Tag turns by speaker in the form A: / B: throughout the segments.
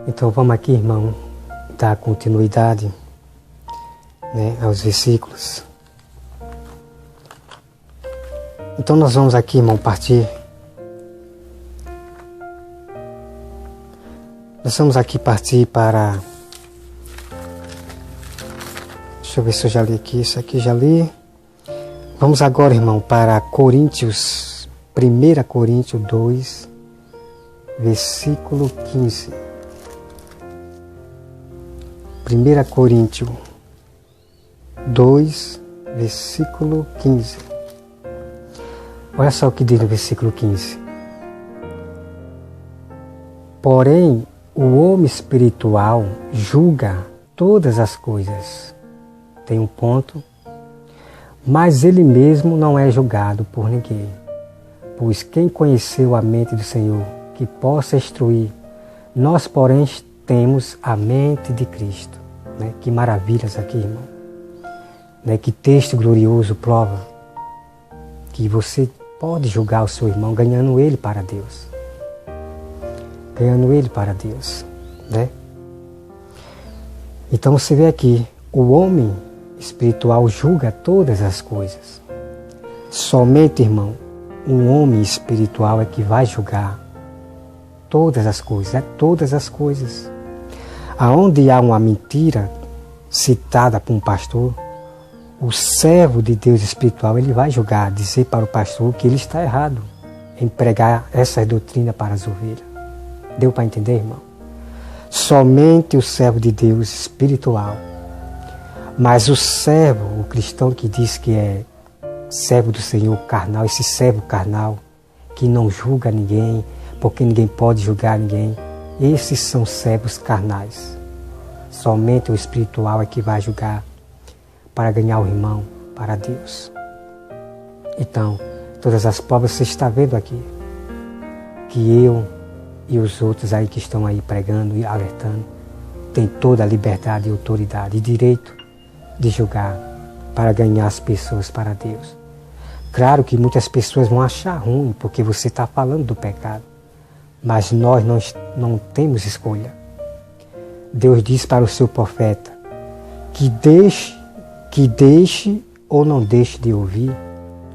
A: Então vamos aqui, irmão, dar continuidade, né, aos versículos. Então nós vamos aqui, irmão, partir. Nós vamos aqui partir para... Deixa eu ver se eu já li aqui. Isso aqui já li. Vamos agora, irmão, para Coríntios, 1 Coríntios 2, versículo 15. 1 Coríntios 2, versículo 15. Olha só o que diz no versículo 15. Porém, o homem espiritual julga todas as coisas. Tem um ponto. Mas ele mesmo não é julgado por ninguém. Pois quem conheceu a mente do Senhor, que possa instruir? Nós, porém, temos a mente de Cristo. Né? Que maravilhas aqui, irmão. Né? Que texto glorioso prova que você pode julgar o seu irmão ganhando ele para Deus. Ganhando ele para Deus. Né? Então você vê aqui, o homem espiritual julga todas as coisas. Somente, irmão, um homem espiritual é que vai julgar todas as coisas. É todas as coisas. Aonde há uma mentira citada por um pastor, o servo de Deus espiritual, ele vai julgar, dizer para o pastor que ele está errado em pregar essa doutrina para as ovelhas. Deu para entender, irmão? Somente o servo de Deus espiritual. Mas o servo, o cristão que diz que é servo do Senhor carnal, esse servo carnal que não julga ninguém, porque ninguém pode julgar ninguém, esses são servos carnais. Somente o espiritual é que vai julgar para ganhar o irmão para Deus. Então, todas as provas você está vendo aqui, que eu e os outros aí que estão aí pregando e alertando, tem toda a liberdade e autoridade e direito de julgar para ganhar as pessoas para Deus. Claro que muitas pessoas vão achar ruim porque você está falando do pecado, mas nós não temos escolha. Deus diz para o seu profeta que deixe ou não deixe de ouvir,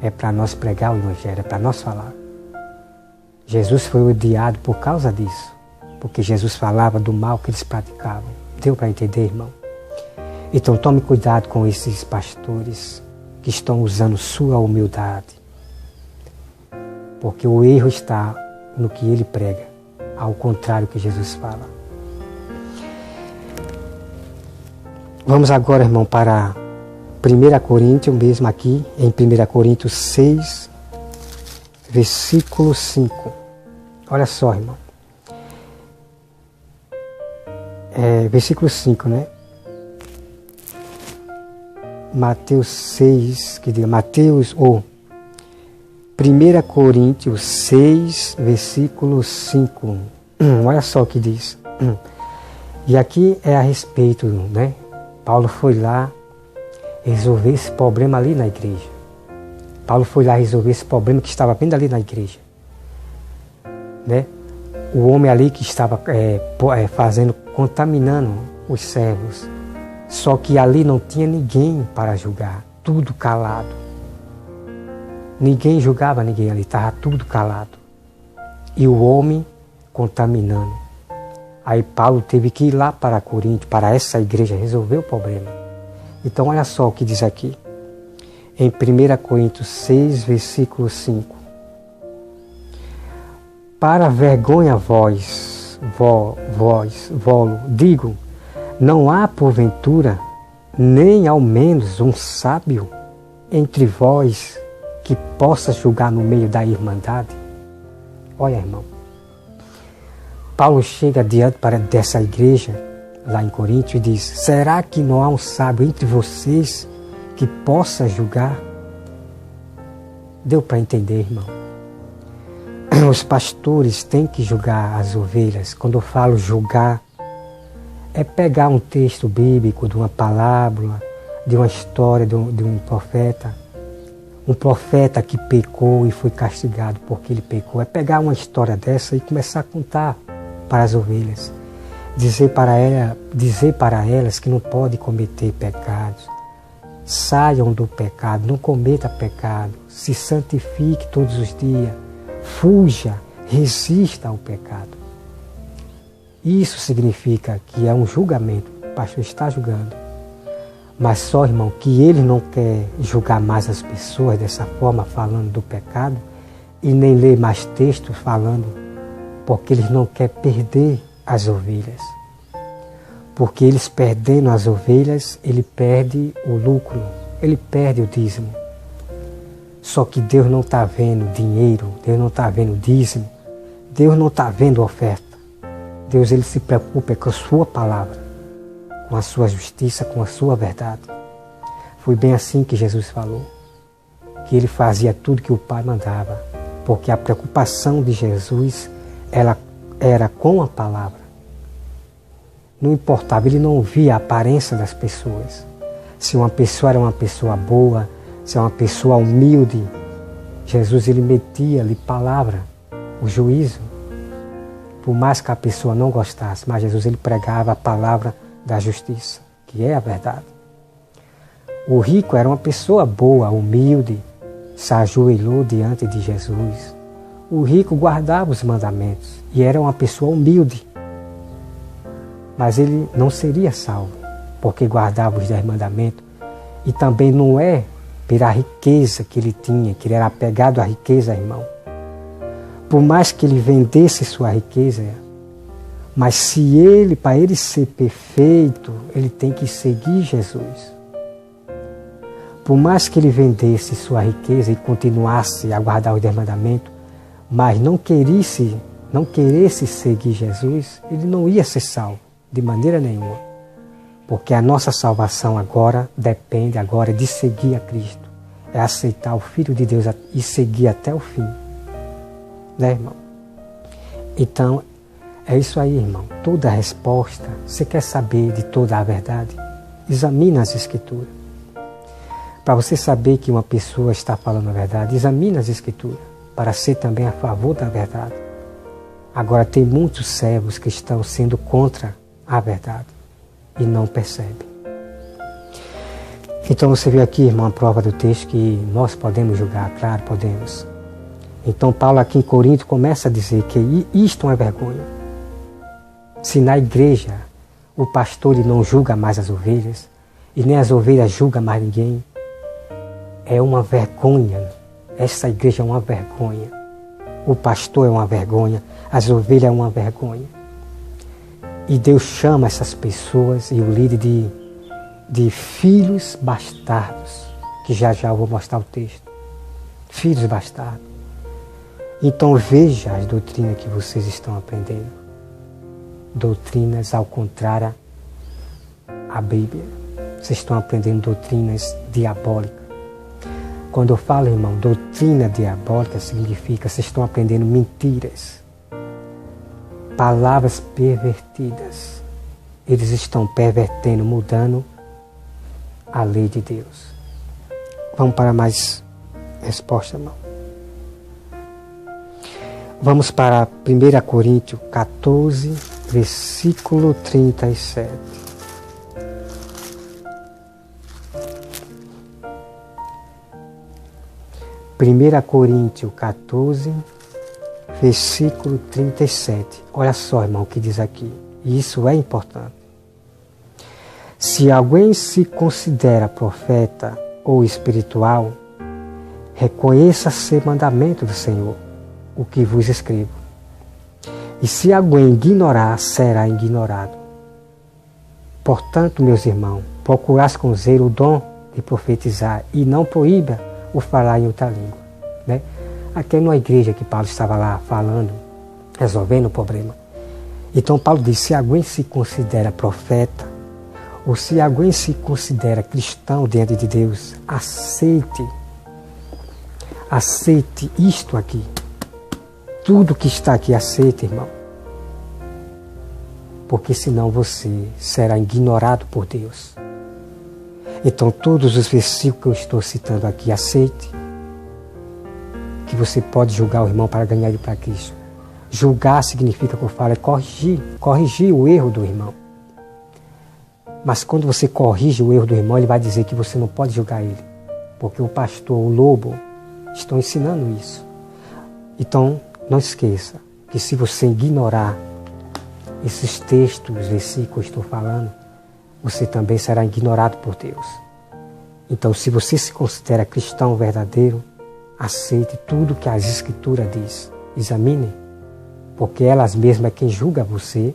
A: é para nós pregar o Evangelho, é para nós falar. Jesus foi odiado por causa disso, porque Jesus falava do mal que eles praticavam. Deu para entender, irmão? Então tome cuidado com esses pastores que estão usando sua humildade, porque o erro está no que ele prega, ao contrário do que Jesus fala. Vamos agora, irmão, para 1 Coríntios, mesmo aqui, em 1 Coríntios 6, versículo 5. Olha só, irmão. Versículo 5, né? Mateus 6, que diga, ou 1 Coríntios 6, versículo 5. Olha só o que diz. E aqui é a respeito, né? Paulo foi lá resolver esse problema ali na igreja. Paulo foi lá resolver esse problema que estava bem ali na igreja. Né? O homem ali que estava contaminando os servos. Só que ali não tinha ninguém para julgar, tudo calado. Ninguém julgava ninguém ali, estava tudo calado. E o homem contaminando. Aí Paulo teve que ir lá para Corinto, para essa igreja, resolver o problema. Então olha só o que diz aqui. Em 1 Coríntios 6, versículo 5. Para vergonha digo, não há porventura, nem ao menos um sábio entre vós que possa julgar no meio da irmandade? Olha, irmão, Paulo chega diante dessa igreja lá em Corinto e diz: será que não há um sábio entre vocês que possa julgar? Deu para entender, irmão? Os pastores têm que julgar as ovelhas. Quando eu falo julgar, é pegar um texto bíblico, de uma palavra, de uma história de um profeta que pecou e foi castigado porque ele pecou. É pegar uma história dessa e começar a contar para as ovelhas. dizer para elas que não pode cometer pecados. Saiam do pecado, não cometa pecado, se santifique todos os dias, fuja, resista ao pecado. Isso significa que é um julgamento, o pastor está julgando. Mas só, irmão, que ele não quer julgar mais as pessoas dessa forma, falando do pecado, e nem ler mais textos falando, porque eles não querem perder as ovelhas. Porque eles perdendo as ovelhas, ele perde o lucro, ele perde o dízimo. Só que Deus não está vendo dinheiro, Deus não está vendo dízimo, Deus não está vendo oferta. Deus, ele se preocupa com a sua palavra, com a sua justiça, com a sua verdade. Foi bem assim que Jesus falou, que ele fazia tudo que o Pai mandava, porque a preocupação de Jesus ela era com a palavra. Não importava, ele não via a aparência das pessoas. Se uma pessoa era uma pessoa boa, se é uma pessoa humilde, Jesus ele metia-lhe palavra, o juízo. Por mais que a pessoa não gostasse, mas Jesus ele pregava a palavra da justiça, que é a verdade. O rico era uma pessoa boa, humilde, se ajoelhou diante de Jesus. O rico guardava os mandamentos e era uma pessoa humilde. Mas ele não seria salvo, porque guardava os 10 mandamentos. E também não é pela riqueza que ele tinha, que ele era apegado à riqueza, irmão. Por mais que ele vendesse sua riqueza, mas se ele, para ele ser perfeito, ele tem que seguir Jesus. Por mais que ele vendesse sua riqueza e continuasse a guardar os 10 mandamentos, mas não queresse seguir Jesus, ele não ia ser salvo. De maneira nenhuma. Porque a nossa salvação agora depende agora de seguir a Cristo. É aceitar o Filho de Deus e seguir até o fim. Né, irmão? Então, é isso aí, irmão. Toda a resposta, você quer saber de toda a verdade? Examina as Escrituras. Para você saber que uma pessoa está falando a verdade, examina as Escrituras. Para ser também a favor da verdade. Agora, tem muitos servos que estão sendo contra a verdade e não percebe. Então você vê aqui, irmão, a prova do texto que nós podemos julgar, claro, podemos. Então Paulo aqui em Corinto começa a dizer que isto é uma vergonha. Se na igreja o pastor ele não julga mais as ovelhas e nem as ovelhas julgam mais ninguém, é uma vergonha. Essa igreja é uma vergonha. O pastor é uma vergonha, as ovelhas é uma vergonha. E Deus chama essas pessoas e o líder de filhos bastardos, que já eu vou mostrar o texto. Filhos bastardos. Então veja as doutrinas que vocês estão aprendendo. Doutrinas ao contrário à Bíblia. Vocês estão aprendendo doutrinas diabólicas. Quando eu falo, irmão, doutrina diabólica significa que vocês estão aprendendo mentiras. Palavras pervertidas. Eles estão pervertendo, mudando a lei de Deus. Vamos para mais resposta, irmão. Vamos para 1 Coríntios 14, versículo 37. Primeira Coríntios 14, versículo 37. Olha só, irmão, o que diz aqui. Isso é importante. Se alguém se considera profeta ou espiritual, reconheça ser mandamento do Senhor, o que vos escrevo. E se alguém ignorar, será ignorado. Portanto, meus irmãos, procurais com zelo o dom de profetizar e não proíba o falar em outra língua. Né? Aqui é numa igreja que Paulo estava lá falando, resolvendo o problema. Então Paulo diz, se alguém se considera profeta, ou se alguém se considera cristão diante de Deus, aceite isto aqui. Tudo que está aqui, aceite, irmão. Porque senão você será ignorado por Deus. Então todos os versículos que eu estou citando aqui, aceite. Que você pode julgar o irmão para ganhar ele para Cristo. Julgar significa, que eu falo, é corrigir o erro do irmão. Mas quando você corrige o erro do irmão, ele vai dizer que você não pode julgar ele. Porque o pastor, o lobo, estão ensinando isso. Então, não esqueça que se você ignorar esses textos, versículos que eu estou falando, você também será ignorado por Deus. Então, se você se considera cristão verdadeiro, aceite tudo que as Escrituras diz. Examine, porque elas mesmas é quem julga você.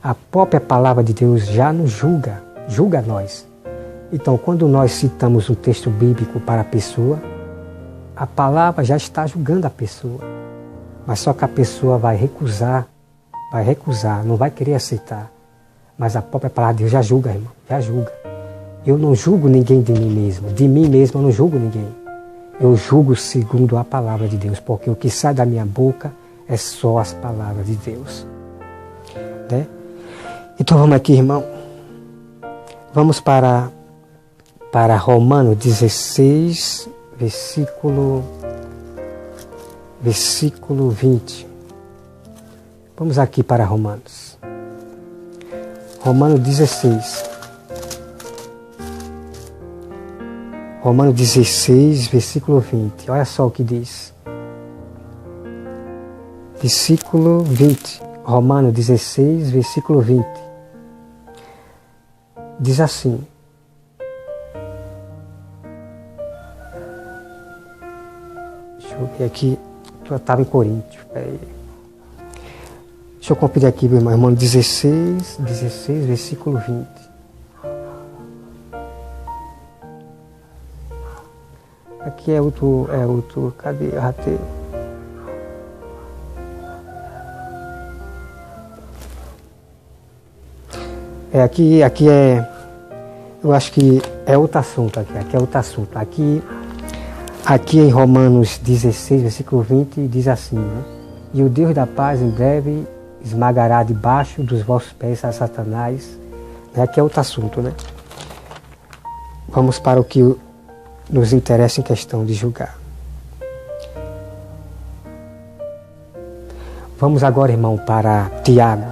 A: A própria palavra de Deus já nos julga nós. Então, quando nós citamos um texto bíblico para a pessoa, a palavra já está julgando a pessoa. Mas só que a pessoa vai recusar, não vai querer aceitar. Mas a própria palavra de Deus já julga, irmão, já julga. Eu não julgo ninguém de mim mesmo eu não julgo ninguém. Eu julgo segundo a palavra de Deus, porque o que sai da minha boca é só as palavras de Deus. Né? Então vamos aqui, irmão. Vamos para Romanos 16, versículo 20. Vamos aqui para Romanos. Romanos 16. Romanos 16, versículo 20. Olha só o que diz. Versículo 20. Romanos 16, versículo 20. Diz assim. Deixa eu ver aqui. Eu estava em Coríntios. Deixa eu conferir aqui, meu irmão. Romanos 16, versículo 20. Aqui é outro, cadê? Eu ratei. Aqui é, eu acho que é outro assunto aqui é outro assunto. Aqui em Romanos 16, versículo 20, diz assim, né? E o Deus da paz em breve esmagará debaixo dos vossos pés a Satanás. Aqui é outro assunto, né? Vamos para o que nos interessa em questão de julgar. Vamos agora, irmão, para Tiago.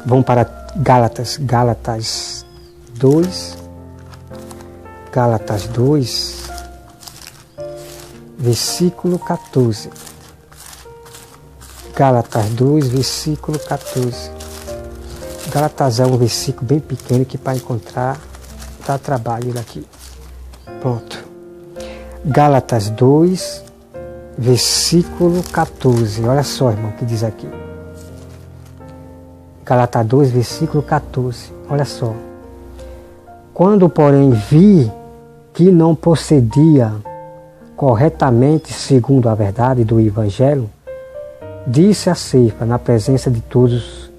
A: Vamos para Gálatas 2. Gálatas 2, versículo 14. Gálatas 2, versículo 14. Gálatas é um versículo bem pequeno que para encontrar dá trabalho daqui. Pronto. Gálatas 2, versículo 14. Olha só, irmão, o que diz aqui. Gálatas 2, versículo 14. Olha só. Quando, porém, vi que não procedia corretamente segundo a verdade do Evangelho, disse a Ceifa, na presença de todos,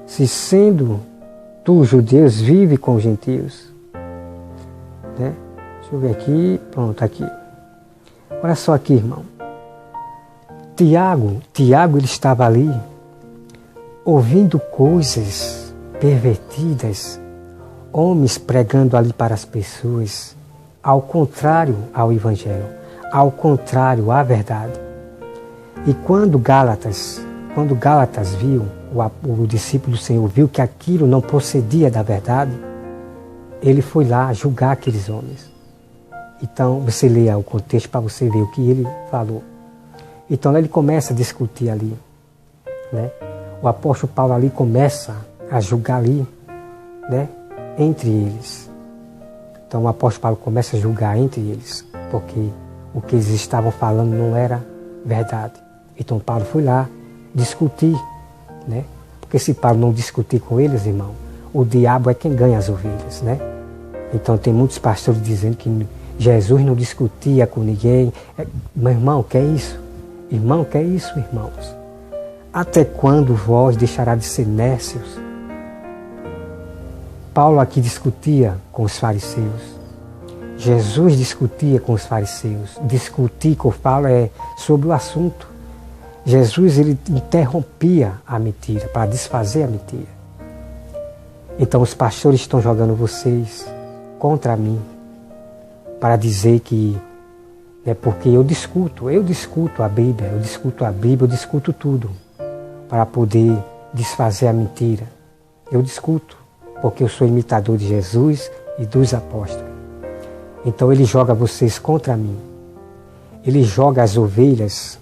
A: se sendo tu, judeus, vive com os gentios. Né? Deixa eu ver aqui, pronto, aqui. Olha só aqui, irmão. Tiago, ele estava ali, ouvindo coisas pervertidas, homens pregando ali para as pessoas, ao contrário ao Evangelho, ao contrário à verdade. E quando Gálatas viu, o discípulo do Senhor viu que aquilo não procedia da verdade, ele foi lá julgar aqueles homens. Então, você leia o contexto para você ver o que ele falou. Então, ele começa a discutir ali. Né? O apóstolo Paulo ali começa a julgar ali, né? Entre eles. Então, o apóstolo Paulo começa a julgar entre eles, porque o que eles estavam falando não era verdade. Então, Paulo foi lá discutir, né? Porque se Paulo não discutir com eles, irmão, o diabo é quem ganha as ovelhas, né? Então, tem muitos pastores dizendo que Jesus não discutia com ninguém. Meu irmão, que é isso? Irmão, que é isso, irmãos? Até quando vós deixará de ser nécios? Paulo aqui discutia com os fariseus. Jesus discutia com os fariseus. Discutir que eu falo é sobre o assunto. Jesus, ele interrompia a mentira para desfazer a mentira. Então os pastores estão jogando vocês contra mim para dizer que, Porque eu discuto a Bíblia, eu discuto tudo para poder desfazer a mentira. Eu discuto, porque eu sou imitador de Jesus e dos apóstolos. Então ele joga vocês contra mim. Ele joga as ovelhas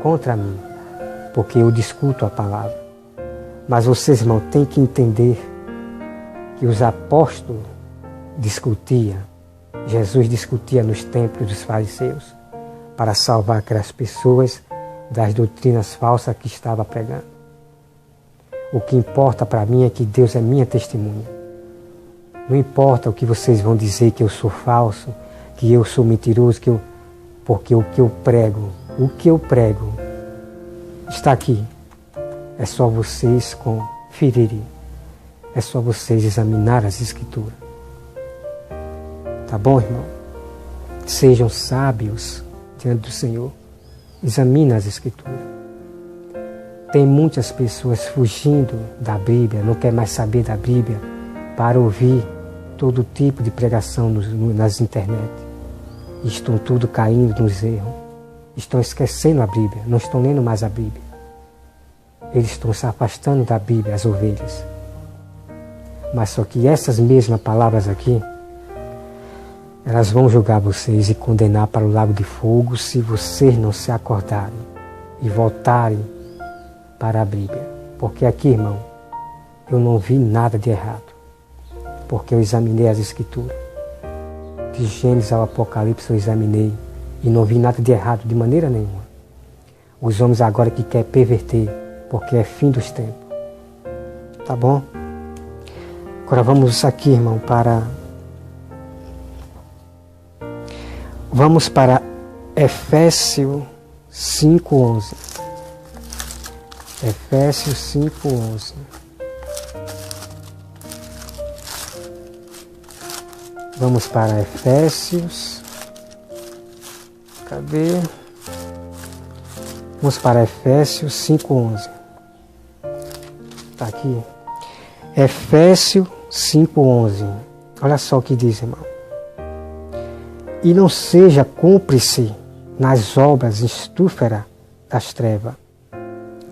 A: contra mim, porque eu discuto a palavra. Mas vocês, irmãos, têm que entender que os apóstolos discutiam, Jesus discutia nos templos dos fariseus para salvar aquelas pessoas das doutrinas falsas que estava pregando. O que importa para mim é que Deus é minha testemunha. Não importa o que vocês vão dizer, que eu sou falso, que eu sou mentiroso, porque o que eu prego está aqui. É só vocês conferirem. É só vocês examinar as Escrituras. Tá bom, irmão? Sejam sábios diante do Senhor. Examine as Escrituras. Tem muitas pessoas fugindo da Bíblia, não quer mais saber da Bíblia, para ouvir todo tipo de pregação nas internet. Estão tudo caindo nos erros. Estão esquecendo a Bíblia, não estão lendo mais a Bíblia. Eles estão se afastando da Bíblia, as ovelhas. Mas só que essas mesmas palavras aqui, elas vão julgar vocês e condenar para o lago de fogo se vocês não se acordarem e voltarem para a Bíblia. Porque aqui, irmão, eu não vi nada de errado. Porque eu examinei as Escrituras. De Gênesis ao Apocalipse eu examinei e não vi nada de errado de maneira nenhuma. Os homens agora que querem perverter, porque é fim dos tempos. Tá bom? Agora vamos aqui, irmão, Vamos para Efésios 5:11. Efésios 5:11. Vamos para Efésios. Cadê? Vamos para Efésios 5:11. Está aqui. Efésios 5:11. Olha só o que diz, irmão. E não seja cúmplice nas obras estúfidas das trevas.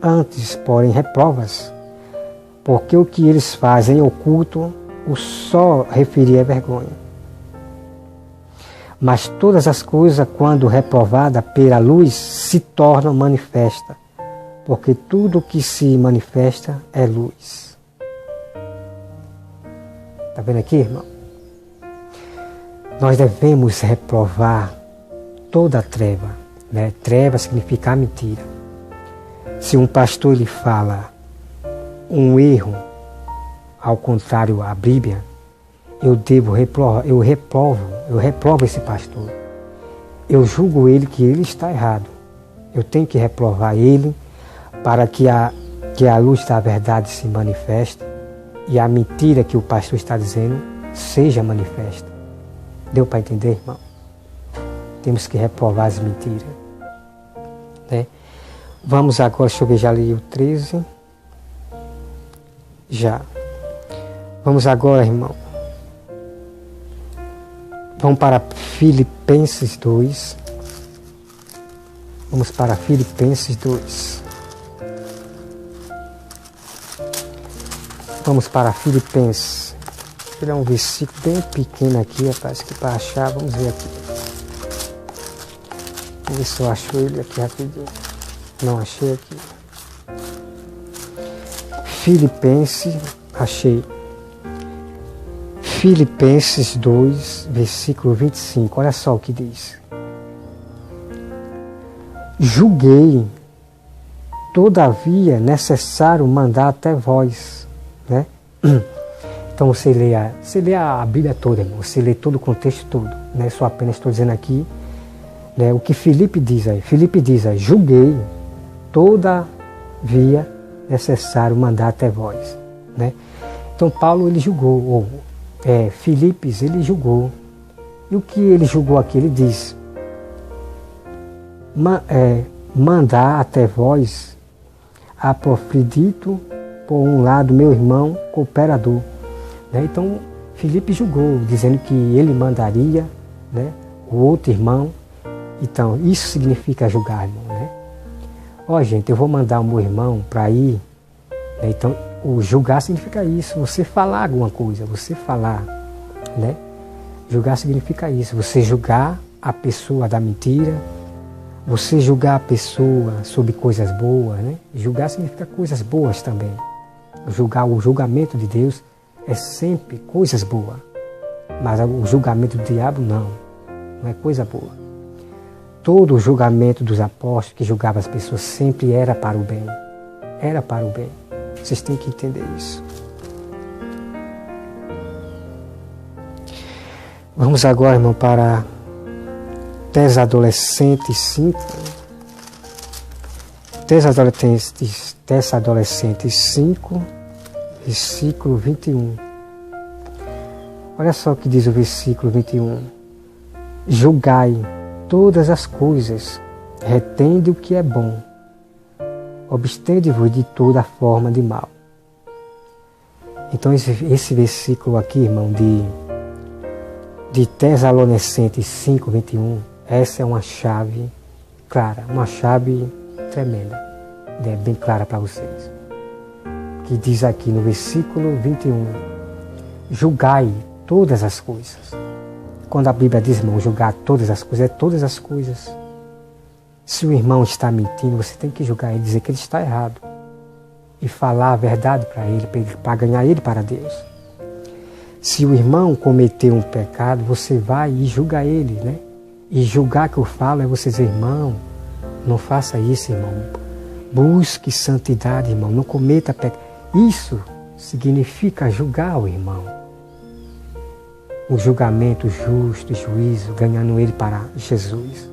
A: Antes, porém, reprovas, porque o que eles fazem em oculto, o só referir é vergonha. Mas todas as coisas, quando reprovadas pela luz, se tornam manifestas, porque tudo que se manifesta é luz. Está vendo aqui, irmão? Nós devemos reprovar toda a treva. Né? Treva significa mentira. Se um pastor lhe fala um erro, ao contrário à Bíblia, eu reprovo esse pastor. Eu julgo ele que ele está errado. Eu tenho que reprovar ele para que a luz da verdade se manifeste e a mentira que o pastor está dizendo seja manifesta. Deu para entender, irmão? Temos que reprovar as mentiras. Né? Vamos agora, deixa eu ver, já li o 13. Já. Vamos agora, irmão. Vamos para Filipenses 2. Vamos para Filipenses 2. Vamos para Filipenses. Vou tirar um versículo bem pequeno aqui, rapaz, que para achar, vamos ver aqui. Vamos ver se eu acho ele aqui rapidinho. Não achei aqui. Filipenses, achei. Filipenses 2, versículo 25. Olha só o que diz. Julguei, todavia, necessário mandar até vós, né? Então você lê a Bíblia toda, você lê todo o contexto todo, né? Só apenas estou dizendo aqui, né, o que Filipe diz aí. Filipe diz aí, julguei, todavia necessário mandar até vós, né? Então Paulo ele julgou, Filipes ele julgou. E o que ele julgou aqui? Ele diz, mandar até vós a Apofrodito, por um lado, meu irmão cooperador. Né? Então, Filipe julgou, dizendo que ele mandaria, né, o outro irmão Então, isso significa julgar, irmão, né? Ó, gente, eu vou mandar o meu irmão para ir, né? Então, o julgar significa isso, você falar alguma coisa, você falar, né? Julgar significa isso, você julgar a pessoa da mentira, você julgar a pessoa sobre coisas boas, né? Julgar significa coisas boas também. O julgamento de Deus é sempre coisas boas, mas o julgamento do diabo não é coisa boa. Todo o julgamento dos apóstolos que julgavam as pessoas sempre era para o bem. Era para o bem. Vocês têm que entender isso. Vamos agora, irmão, para Tessalonicenses 5. Tessalonicenses 5, versículo 21. Olha só o que diz o versículo 21. Julgai todas as coisas, retende o que é bom, abstende-vos de toda forma de mal. Então esse versículo aqui, irmão, de Tessalonicenses 5, 21, essa é uma chave clara, uma chave tremenda, né, bem clara para vocês. Que diz aqui no versículo 21, julgai todas as coisas. Quando a Bíblia diz, irmão, julgar todas as coisas, é todas as coisas. Se o irmão está mentindo, você tem que julgar ele, dizer que ele está errado. E falar a verdade para ele, para ganhar ele para Deus. Se o irmão cometeu um pecado, você vai e julga ele, né? E julgar que eu falo é você dizer, irmão, não faça isso, irmão. Busque santidade, irmão, não cometa pecado. Isso significa julgar o irmão. Um julgamento justo, juízo, ganhando ele para Jesus.